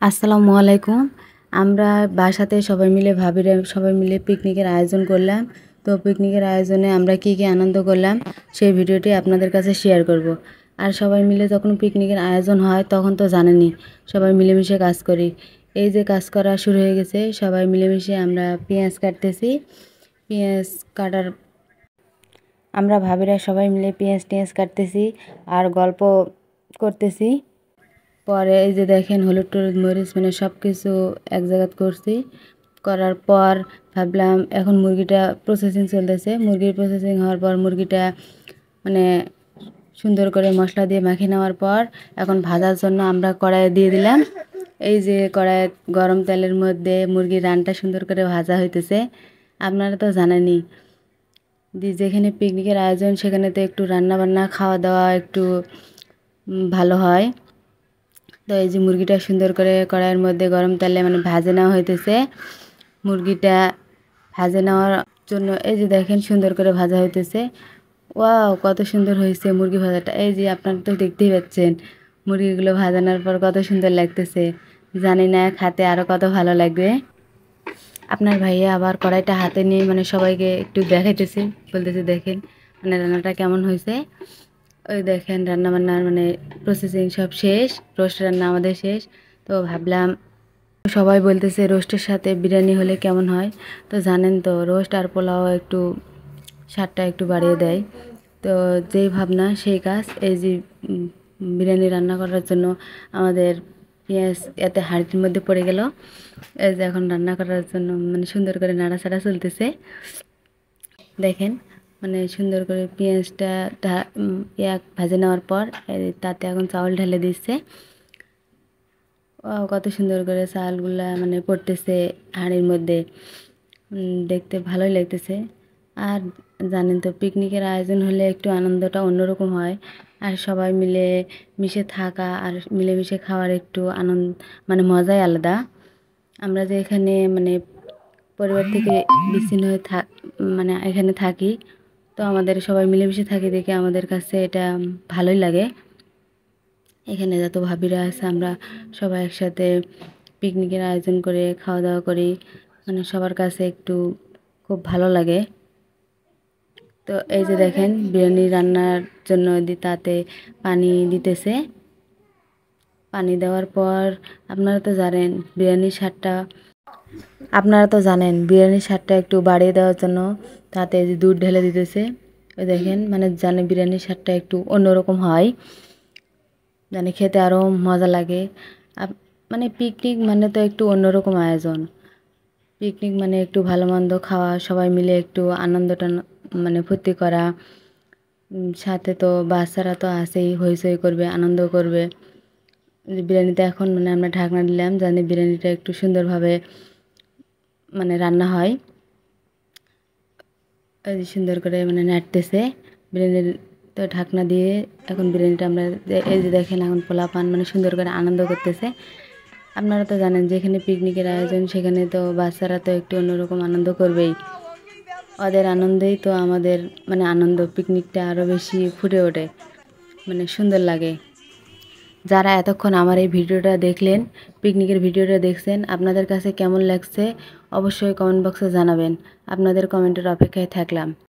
আসসালামু আলাইকুম। আমরা বাসাতে সবাই মিলে ভাবিরা সবাই মিলে পিকনিকের আয়োজন করলাম। তো পিকনিকের আয়োজনে আমরা কী কী আনন্দ করলাম সেই ভিডিওটি আপনাদের কাছে শেয়ার করব। আর সবাই মিলে যখন পিকনিকের আয়োজন হয় তখন তো জানেনই সবাই মিলেমিশে কাজ করি। এই যে কাজ করা শুরু হয়ে গেছে, সবাই মিলেমিশে আমরা পেঁয়াজ কাটতেছি। পেঁয়াজ কাটার আমরা ভাবিরা সবাই মিলে পেঁয়াজ টেঁয়াজ কাটতেছি আর গল্প করতেছি। পরে এই যে দেখেন হলুদ টলুদ মরিচ মানে সব কিছু এক জায়গাত করছি। করার পর ভাবলাম এখন মুরগিটা প্রসেসিং চলতেছে। মুরগির প্রসেসিং হওয়ার পর মুরগিটা মানে সুন্দর করে মশলা দিয়ে মাখিয়ে নেওয়ার পর এখন ভাজার জন্য আমরা কড়াইয়ে দিয়ে দিলাম। এই যে কড়াইয়ে গরম তেলের মধ্যে মুরগির রানটা সুন্দর করে ভাজা হইতেছে। আপনারা তো জানেনই যেখানে পিকনিকের আয়োজন সেখানে তো একটু রান্না বান্না খাওয়া দাওয়া একটু ভালো হয়। তো এই যে মুরগিটা সুন্দর করে কড়াইয়ের মধ্যে গরম তেলে মানে ভাজে নেওয়া হইতেছে। মুরগিটা ভাজে নেওয়ার জন্য এই যে দেখেন সুন্দর করে ভাজা হইতেছে। ওয়াও, কত সুন্দর হয়েছে মুরগি ভাজাটা। এই যে আপনারা তো দেখতেই পাচ্ছেন মুরগিগুলো ভাজানোর পর কত সুন্দর লাগতেছে। জানি না খেতে আরও কত ভালো লাগবে। আপনার ভাইয়া আবার কড়াইটা হাতে নিয়ে মানে সবাইকে একটু দেখাইতেছে, বলতেছে দেখেন মানে রান্নাটা কেমন হয়েছে। ওই দেখেন রান্নাবান্নার মানে প্রসেসিং সব শেষ, রোস্ট রান্না আমাদের শেষ। তো ভাবলাম সবাই বলতেছে রোস্টের সাথে বিরিয়ানি হলে কেমন হয়। তো জানেন তো রোস্ট আর পোলাও একটু স্বাদটা একটু বাড়িয়ে দেয়। তো যেই ভাবনা সেই কাজ। এই যে বিরিয়ানি রান্না করার জন্য আমাদের পেঁয়াজ এতে হাঁড়ির মধ্যে পড়ে গেল। এই যে এখন রান্না করার জন্য মানে সুন্দর করে নাড়াচাড়া চলতেছে। দেখেন মানে সুন্দর করে পেঁয়াজটা ভাজে নেওয়ার পর তাতে এখন চাউল ঢেলে দিচ্ছে। কত সুন্দর করে চালগুলা মানে পড়তেছে হাঁড়ির মধ্যে, দেখতে ভালোই লাগতেছে। আর জানেন তো পিকনিকের আয়োজন হলে একটু আনন্দটা অন্যরকম হয়। আর সবাই মিলে মিশে থাকা আর মিলেমিশে খাওয়ার একটু আনন্দ মানে মজাই আলাদা। আমরা যে এখানে মানে পরিবার থেকে বিচ্ছিন্ন হয়ে মানে এখানে থাকি, তো আমাদের সবাই মিলেমিশে থাকি দেখে আমাদের কাছে এটা ভালোই লাগে। এখানে যত ভাবিরা আছে আমরা সবাই একসাথে পিকনিকের আয়োজন করে খাওয়া দাওয়া করি, মানে সবার কাছে একটু খুব ভালো লাগে। তো এই যে দেখেন বিরিয়ানি রান্নার জন্য তাতে পানি দিতেছে। পানি দেওয়ার পর আপনারা তো জানেন বিরিয়ানির স্বাদটা একটু বাড়িয়ে দেওয়ার জন্য তাতে যে দুধ ঢেলে দিতেছে। ওই দেখেন মানে জানে বিরিয়ানির স্বাদটা একটু অন্যরকম হয়, জানে খেতে আরও মজা লাগে। মানে পিকনিক মানে তো একটু অন্যরকম আয়োজন। পিকনিক মানে একটু ভালো মন্দ খাওয়া, সবাই মিলে একটু আনন্দটা মানে ফুর্তি করা। সাথে তো বাচ্চারা তো আছেই, হইচই করবে, আনন্দ করবে। বিরিয়ানিতে এখন মানে আমরা ঢাকনা দিলাম জানি বিরিয়ানিটা একটু সুন্দরভাবে মানে রান্না হয়। এই সুন্দর করে মানে নাড়তেছে বিরিয়ানির। তো ঢাকনা দিয়ে এখন বিরিয়ানিটা আমরা এই যে দেখেন এখন পোলাপান মানে সুন্দর করে আনন্দ করতেছে। আপনারা তো জানেন যেখানে পিকনিকের আয়োজন সেখানে তো বাচ্চারা তো একটু অন্যরকম আনন্দ করবেই। ওদের আনন্দেই তো আমাদের মানে আনন্দ, পিকনিকটা আরও বেশি ফুটে ওঠে, মানে সুন্দর লাগে। যারা এতক্ষণ আমার এই ভিডিওটা দেখলেন, পিকনিকের ভিডিওটা দেখছেন, আপনাদের কাছে কেমন লাগছে অবশ্যই কমেন্ট বক্সে জানাবেন। আপনাদের কমেন্টের অপেক্ষায় থাকলাম।